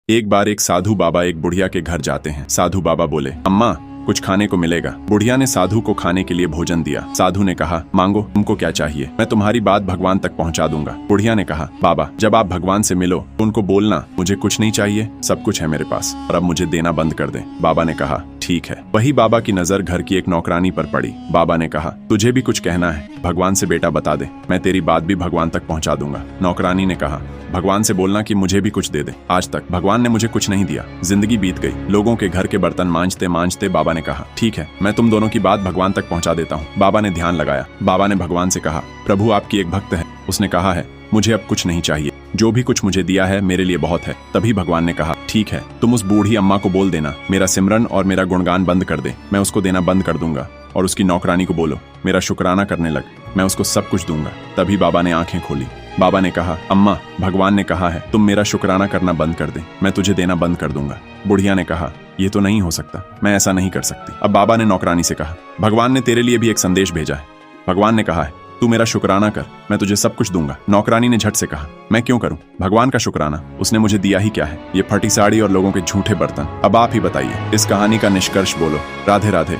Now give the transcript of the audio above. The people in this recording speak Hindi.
एक बार एक साधु बाबा एक बुढ़िया के घर जाते हैं। साधु बाबा बोले, अम्मा कुछ खाने को मिलेगा। बुढ़िया ने साधु को खाने के लिए भोजन दिया। साधु ने कहा, मांगो, तुमको क्या चाहिए, मैं तुम्हारी बात भगवान तक पहुंचा दूंगा। बुढ़िया ने कहा, बाबा जब आप भगवान से मिलो तो उनको बोलना मुझे कुछ नहीं चाहिए, सब कुछ है मेरे पास, और अब मुझे देना बंद कर दे। बाबा ने कहा, ठीक है। वही बाबा की नजर घर की एक नौकरानी पर पड़ी। बाबा ने कहा, तुझे भी कुछ कहना है, भगवान से बेटा बता दे, मैं तेरी बात भी भगवान तक पहुंचा दूंगा। नौकरानी ने कहा, भगवान से बोलना कि मुझे भी कुछ दे दे, आज तक भगवान ने मुझे कुछ नहीं दिया, जिंदगी बीत गई। लोगों के घर के बर्तन मांजते मांजते बाबा ने कहा, ठीक है, मैं तुम दोनों की बात भगवान तक पहुंचा देता हूँ। बाबा ने ध्यान लगाया। बाबा ने भगवान से कहा, प्रभु आपकी एक भक्त है, उसने कहा है मुझे अब कुछ नहीं चाहिए, जो भी कुछ मुझे दिया है मेरे लिए बहुत है। तभी भगवान ने कहा, ठीक है, तुम उस बूढ़ी अम्मा को बोल देना मेरा सिमरन और मेरा गुणगान बंद कर दे, मैं उसको देना बंद कर दूंगा। और उसकी नौकरानी को बोलो मेरा शुक्राना करने लग, मैं उसको सब कुछ दूंगा। तभी बाबा ने आंखें खोली। बाबा ने कहा, अम्मा भगवान ने कहा है तुम मेरा शुक्राना करना बंद कर दे, मैं तुझे देना बंद कर दूंगा। बुढ़िया ने कहा, ये तो नहीं हो सकता, मैं ऐसा नहीं कर सकती। अब बाबा ने नौकरानी से कहा, भगवान ने तेरे लिए भी एक संदेश भेजा है, भगवान ने कहा है तू मेरा शुक्राना कर, मैं तुझे सब कुछ दूंगा। नौकरानी ने झट से कहा, मैं क्यों करूं भगवान का शुक्राना, उसने मुझे दिया ही क्या है, ये फटी साड़ी और लोगों के झूठे बर्तन। अब आप ही बताइए, इस कहानी का निष्कर्ष बोलो। राधे राधे।